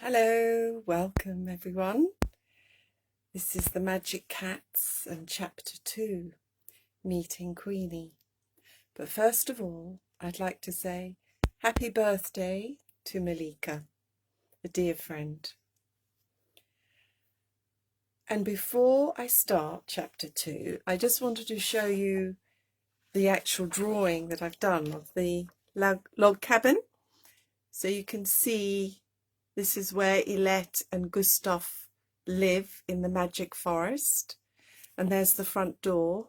Hello, welcome everyone. This is the Magic Cats and Chapter 2, Meeting Queeny. But first of all, I'd like to say happy birthday to Malika, a dear friend. And before I start Chapter 2, I just wanted to show you the actual drawing that I've done of the log cabin. So you can see this is where Ilette and Gustav live in the magic forest. And there's the front door.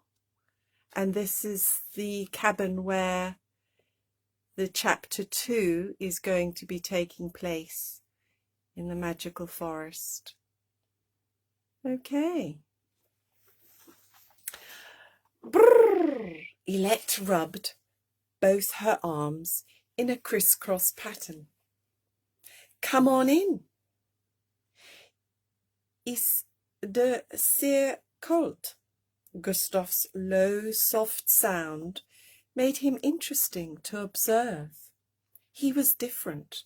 And this is the cabin where the chapter 2 is going to be taking place in the magical forest. Okay. Brrr. Ilette rubbed both her arms in a crisscross pattern. Come on in. Is de zeer koud? Gustav's low, soft sound made him interesting to observe. He was different.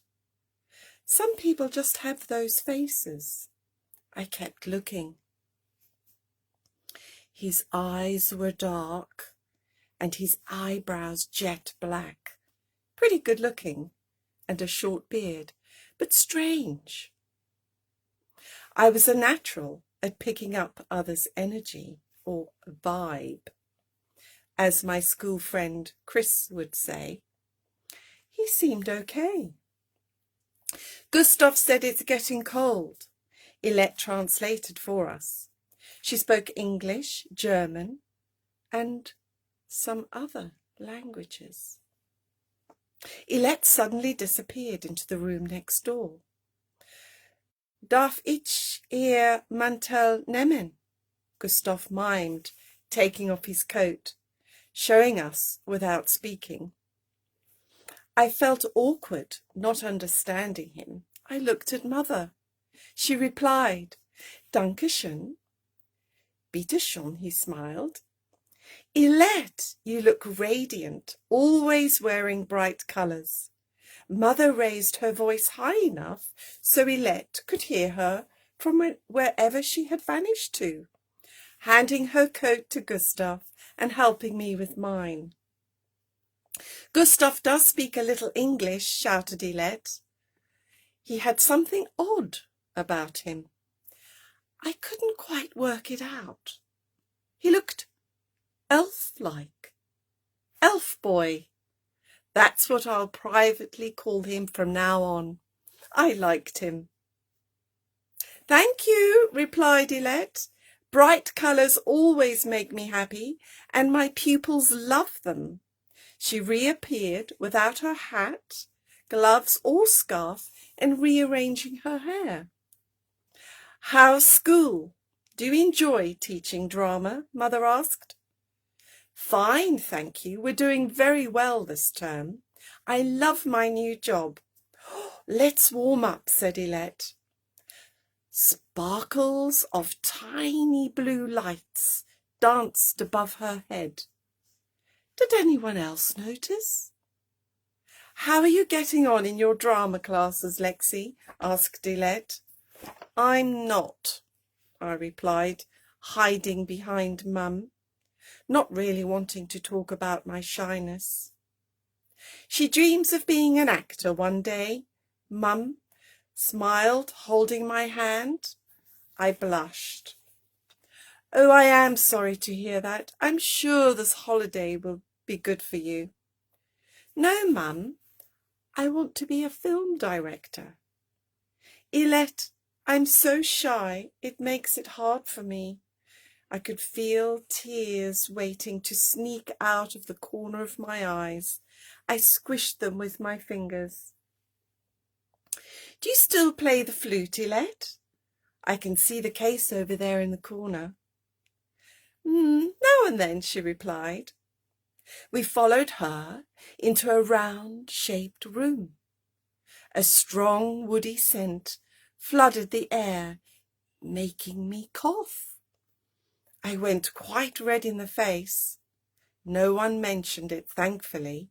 Some people just have those faces. I kept looking. His eyes were dark and his eyebrows jet black. Pretty good looking and a short beard, but strange. I was a natural at picking up others' energy, or vibe, as my school friend Chris would say. He seemed okay. Gustav said it's getting cold. Ilette translated for us. She spoke English, German, and some other languages. Ilette suddenly disappeared into the room next door. Darf ich Ihr Mantel nehmen? Gustav mimed, taking off his coat, showing us without speaking. I felt awkward, not understanding him. I looked at Mother. She replied, Danke schön. Bitte schon, he smiled. Ilette, you look radiant, always wearing bright colours. Mother raised her voice high enough so Ilette could hear her from wherever she had vanished to, handing her coat to Gustav and helping me with mine. Gustav does speak a little English, shouted Ilette. He had something odd about him. I couldn't quite work it out. He looked elf-like. Elf boy. That's what I'll privately call him from now on. I liked him. Thank you, replied Ilette. Bright colours always make me happy, and my pupils love them. She reappeared without her hat, gloves or scarf, and rearranging her hair. How's school? Do you enjoy teaching drama? Mother asked. Fine, thank you. We're doing very well this term. I love my new job. Let's warm up, said Ilette. Sparkles of tiny blue lights danced above her head. Did anyone else notice? How are you getting on in your drama classes, Lexi? Asked Ilette. I'm not, I replied, hiding behind Mum, not really wanting to talk about my shyness. She dreams of being an actor one day. Mum smiled, holding my hand. I blushed. Oh, I am sorry to hear that. I'm sure this holiday will be good for you. No, Mum, I want to be a film director. Ilette, I'm so shy, it makes it hard for me. I could feel tears waiting to sneak out of the corner of my eyes. I squished them with my fingers. Do you still play the flute, Ilette? I can see the case over there in the corner. Now and then, she replied. We followed her into a round-shaped room. A strong woody scent flooded the air, making me cough. I went quite red in the face. No one mentioned it, thankfully.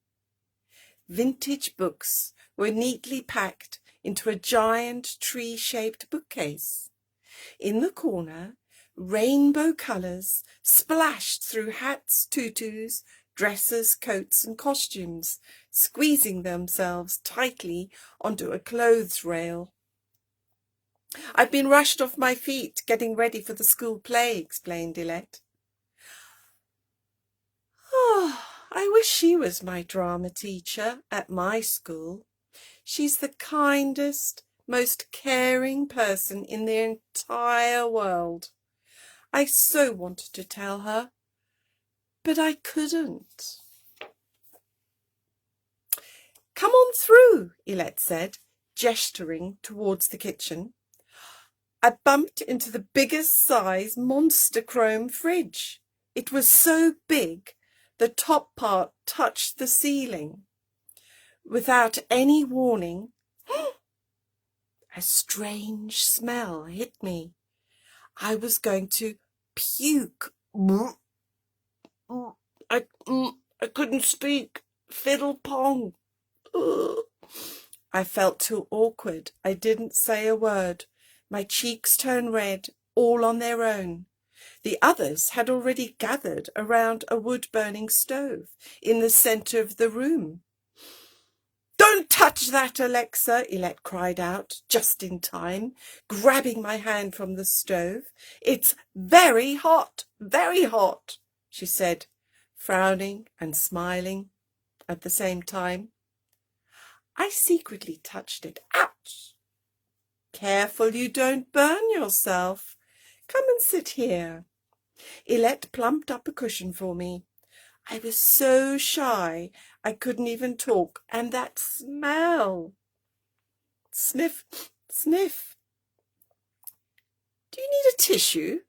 Vintage books were neatly packed into a giant tree-shaped bookcase. In the corner, rainbow colours splashed through hats, tutus, dresses, coats and costumes, squeezing themselves tightly onto a clothes rail. "I've been rushed off my feet getting ready for the school play," explained Dilette. "Oh, I wish she was my drama teacher at my school. She's the kindest, most caring person in the entire world. I so wanted to tell her, but I couldn't." "Come on through," Ilette said, gesturing towards the kitchen. I bumped into the biggest size monster chrome fridge. It was so big, the top part touched the ceiling. Without any warning, a strange smell hit me. I was going to puke. I couldn't speak. Fiddle pong. I felt too awkward. I didn't say a word. My cheeks turned red, all on their own. The others had already gathered around a wood-burning stove in the centre of the room. "Don't touch that, Alexa," Ilette cried out, just in time, grabbing my hand from the stove. "It's very hot, she said, frowning and smiling at the same time. I secretly touched it. Ouch! "Careful you don't burn yourself. Come and sit here." Ilette plumped up a cushion for me. I was so shy I couldn't even talk, and that smell. Sniff, sniff. "Do you need a tissue?"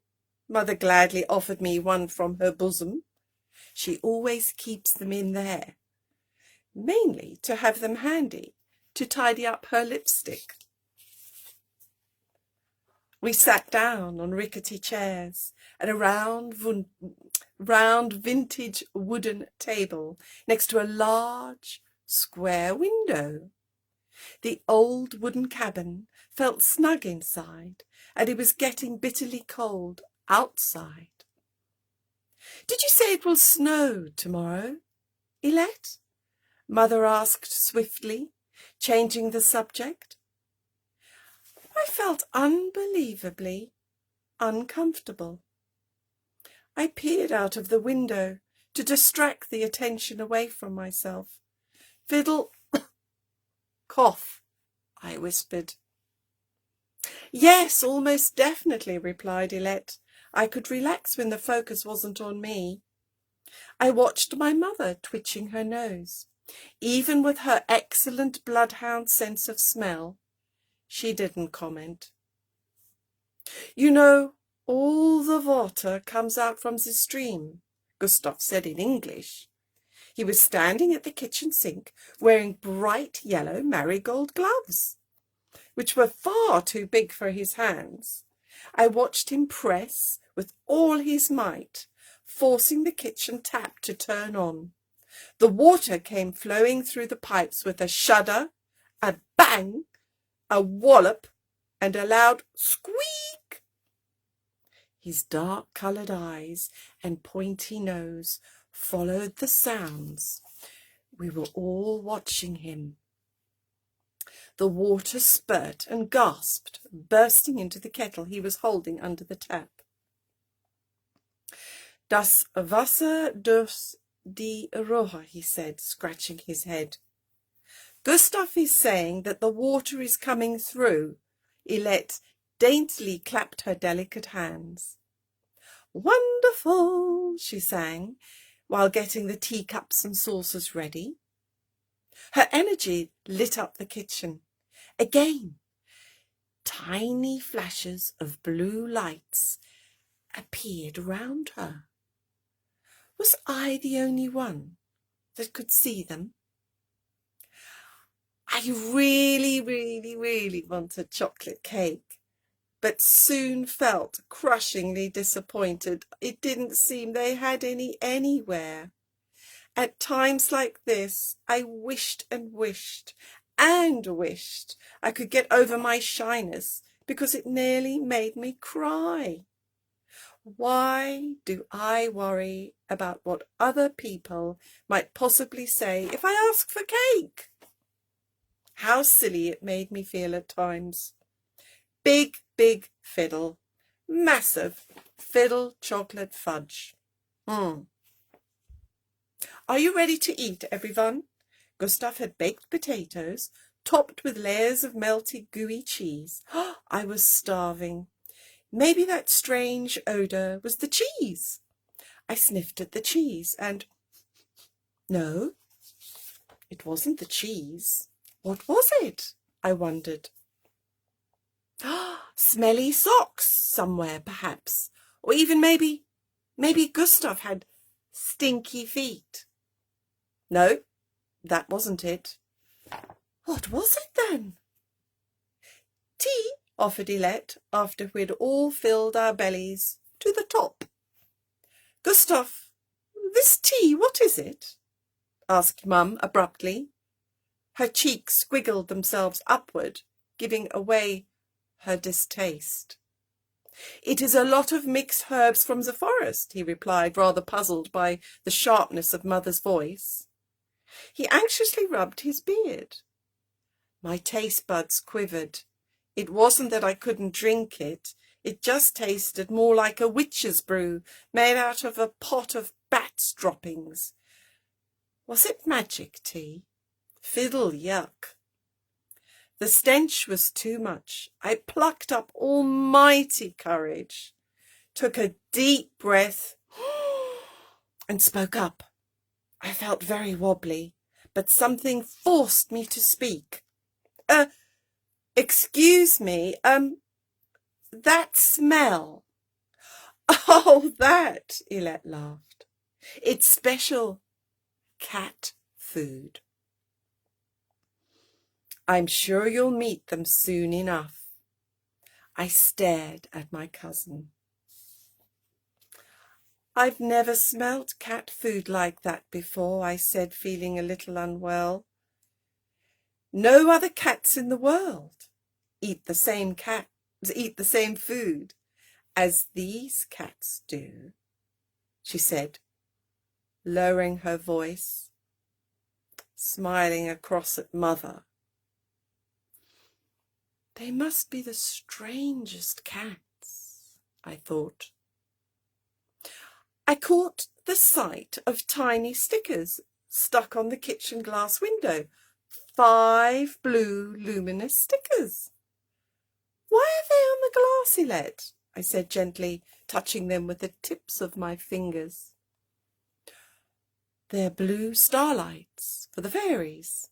Mother gladly offered me one from her bosom. She always keeps them in there, mainly to have them handy to tidy up her lipstick. We sat down on rickety chairs at a round vintage wooden table next to a large square window. The old wooden cabin felt snug inside, and it was getting bitterly cold outside. "Did you say it will snow tomorrow, Ilette?" Mother asked swiftly, changing the subject. I felt unbelievably uncomfortable. I peered out of the window to distract the attention away from myself. "Fiddle, cough," I whispered. "Yes, almost definitely," replied Ilette. I could relax when the focus wasn't on me. I watched my mother twitching her nose. Even with her excellent bloodhound sense of smell, she didn't comment. "You know, all the water comes out from the stream," Gustav said in English. He was standing at the kitchen sink wearing bright yellow marigold gloves, which were far too big for his hands. I watched him press with all his might, forcing the kitchen tap to turn on. The water came flowing through the pipes with a shudder, a bang, a wallop, and a loud squeak. His dark-coloured eyes and pointy nose followed the sounds. We were all watching him. The water spurt and gasped, bursting into the kettle he was holding under the tap. "Das Wasser durch die Rohre," he said, scratching his head. "Gustav is saying that the water is coming through." Ilette daintily clapped her delicate hands. "Wonderful," she sang, while getting the teacups and saucers ready. Her energy lit up the kitchen. Again, tiny flashes of blue lights appeared around her. Was I the only one that could see them? I really wanted chocolate cake, but soon felt crushingly disappointed. It didn't seem they had any anywhere. At times like this, I wished and wished and wished I could get over my shyness because it nearly made me cry. Why do I worry about what other people might possibly say if I ask for cake? How silly it made me feel at times. Big, big fiddle. Massive fiddle chocolate fudge. Are you ready to eat, everyone? Gustav had baked potatoes, topped with layers of melted gooey cheese. I was starving. Maybe that strange odour was the cheese. I sniffed at the cheese and... No, it wasn't the cheese. What was it? I wondered. Smelly socks somewhere, perhaps. Or even maybe Gustav had stinky feet. No, that wasn't it. What was it then? Tea, offered Elette, after we'd all filled our bellies to the top. Gustav, this tea, what is it? Asked Mum abruptly. Her cheeks squiggled themselves upward, giving away her distaste. It is a lot of mixed herbs from the forest, he replied, rather puzzled by the sharpness of Mother's voice. He anxiously rubbed his beard. My taste buds quivered. It wasn't that I couldn't drink it. It just tasted more like a witch's brew made out of a pot of bats' droppings. Was it magic tea? Fiddle yuck. The stench was too much. I plucked up almighty courage, took a deep breath, and spoke up. I felt very wobbly, but something forced me to speak. Excuse me, that smell. Oh, that, Elette laughed. It's special cat food. I'm sure you'll meet them soon enough. I stared at my cousin. I've never smelt cat food like that before, I said, feeling a little unwell. No other cats in the world eat the same food as these cats do, she said, lowering her voice, smiling across at Mother. They must be the strangest cats, I thought. I caught the sight of tiny stickers stuck on the kitchen glass window. 5 blue luminous stickers. Why are they on the glass, Elette? I said gently, touching them with the tips of my fingers. They're blue starlights for the fairies,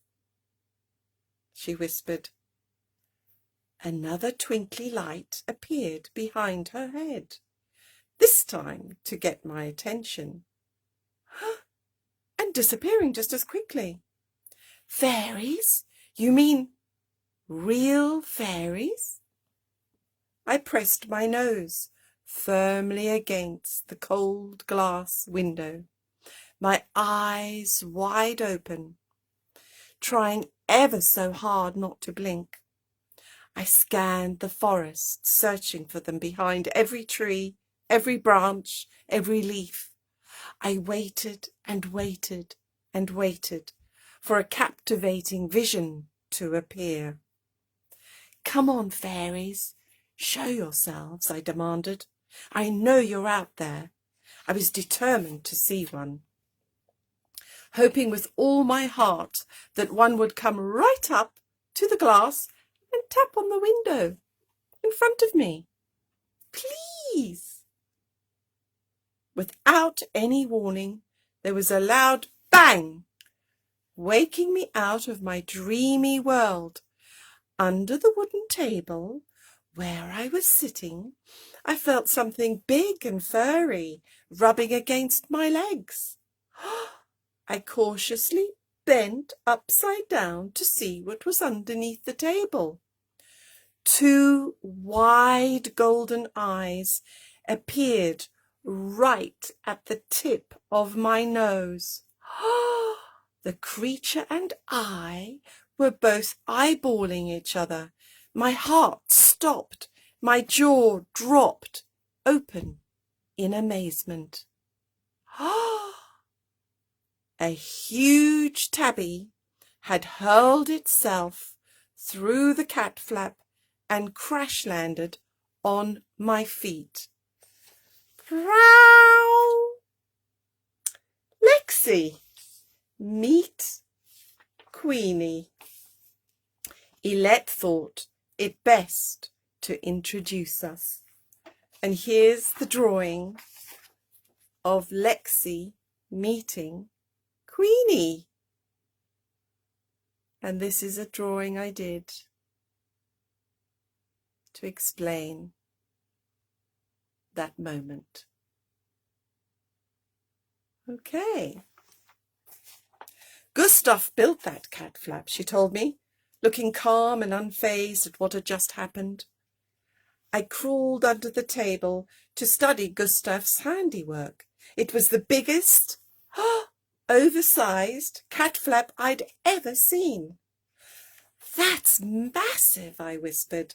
she whispered. Another twinkly light appeared behind her head, this time to get my attention, and disappearing just as quickly. Fairies? You mean real fairies? I pressed my nose firmly against the cold glass window, my eyes wide open, trying ever so hard not to blink. I scanned the forest, searching for them behind every tree, every branch, every leaf. I waited and waited and waited for a captivating vision to appear. Come on, fairies, show yourselves, I demanded. I know you're out there. I was determined to see one, hoping with all my heart that one would come right up to the glass and tap on the window in front of me. Please. Without any warning, there was a loud bang, waking me out of my dreamy world. Under the wooden table where I was sitting, I felt something big and furry rubbing against my legs. I cautiously bent upside down to see what was underneath the table. 2 wide golden eyes appeared right at the tip of my nose. The creature and I were both eyeballing each other. My heart stopped. My jaw dropped open in amazement. A huge tabby had hurled itself through the cat flap and crash landed on my feet. Prow! Lexi, meet Queeny. Elette thought it best to introduce us. And here's the drawing of Lexi meeting Queeny. And this is a drawing I did to explain that moment. Okay. Gustav built that cat flap, she told me, looking calm and unfazed at what had just happened. I crawled under the table to study Gustav's handiwork. It was the biggest, oversized cat flap I'd ever seen. That's massive, I whispered.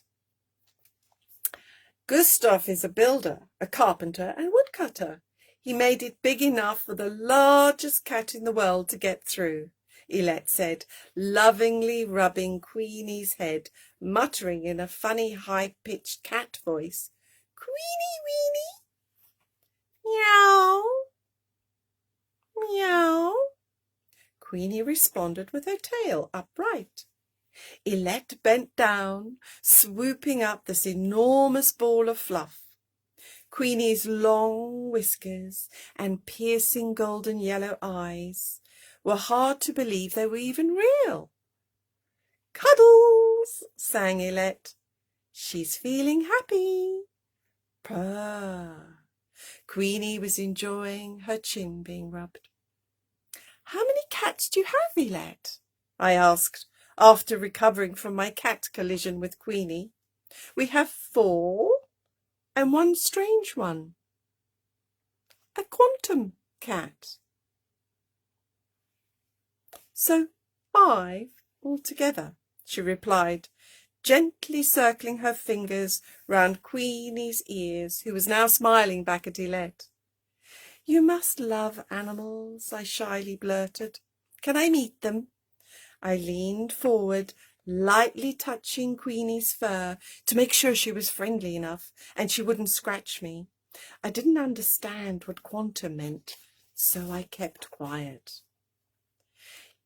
Gustav is a builder, a carpenter and woodcutter. He made it big enough for the largest cat in the world to get through, Elette said, lovingly rubbing Queenie's head, muttering in a funny high-pitched cat voice, "Queeny, weeny, meow, meow." Queenie responded with her tail upright. Elette bent down, swooping up this enormous ball of fluff. Queenie's long whiskers and piercing golden yellow eyes were hard to believe they were even real. "Cuddles," sang Elette. "She's feeling happy." Purr. Queenie was enjoying her chin being rubbed. "How many cats do you have, Elette?" I asked, after recovering from my cat collision with Queenie. "We have 4 and one strange one. A quantum cat." "So 5 altogether," she replied, gently circling her fingers round Queenie's ears, who was now smiling back at Elette. "You must love animals," I shyly blurted. "Can I meet them?" I leaned forward, lightly touching Queenie's fur to make sure she was friendly enough and she wouldn't scratch me. I didn't understand what quantum meant, so I kept quiet.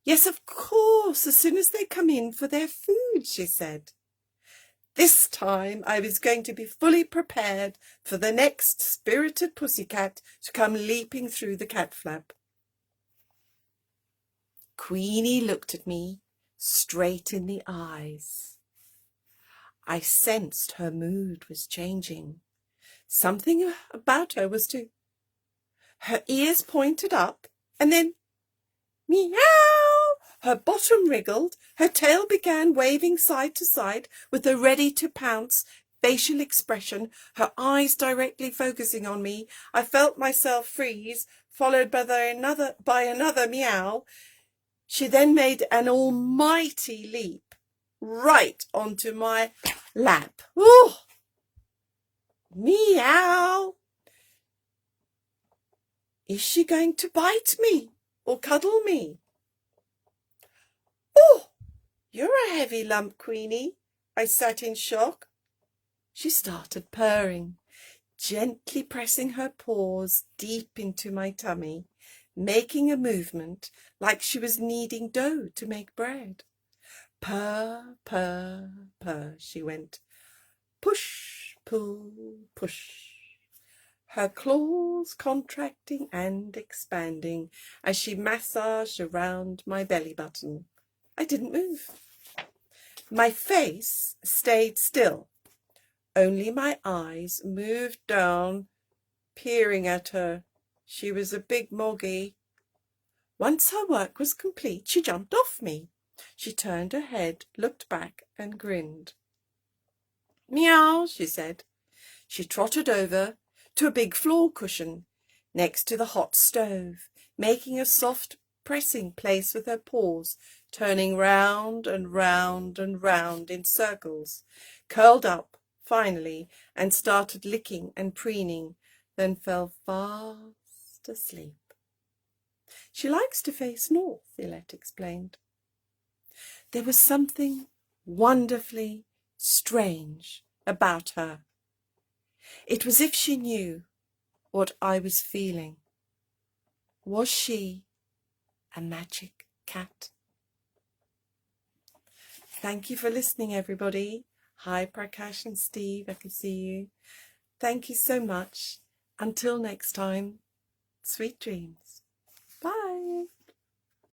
"Yes, of course, as soon as they come in for their food," she said. This time I was going to be fully prepared for the next spirited pussycat to come leaping through the cat flap. Queenie looked at me straight in the eyes. I sensed her mood was changing. Something about her was to... Her ears pointed up and then... Meow! Her bottom wriggled, her tail began waving side to side with a ready-to-pounce facial expression, her eyes directly focusing on me. I felt myself freeze, followed by another meow. She then made an almighty leap right onto my lap. Ooh! Meow! Is she going to bite me or cuddle me? "Oh, you're a heavy lump, Queenie," I sat in shock. She started purring, gently pressing her paws deep into my tummy, making a movement like she was kneading dough to make bread. "Purr, purr, purr," she went. "Push, pull, push." Her claws contracting and expanding as she massaged around my belly button. I didn't move. My face stayed still. Only my eyes moved down, peering at her. She was a big moggy. Once her work was complete, she jumped off me. She turned her head, looked back, and grinned. "Meow," she said. She trotted over to a big floor cushion next to the hot stove, making a soft pressing place with her paws, turning round and round and round in circles, curled up finally and started licking and preening, then fell fast asleep. She likes to face north, Yolette explained. There was something wonderfully strange about her. It was as if she knew what I was feeling. Was she a magic cat? Thank you for listening, everybody. Hi, Prakash and Steve, I can see you. Thank you so much. Until next time, sweet dreams.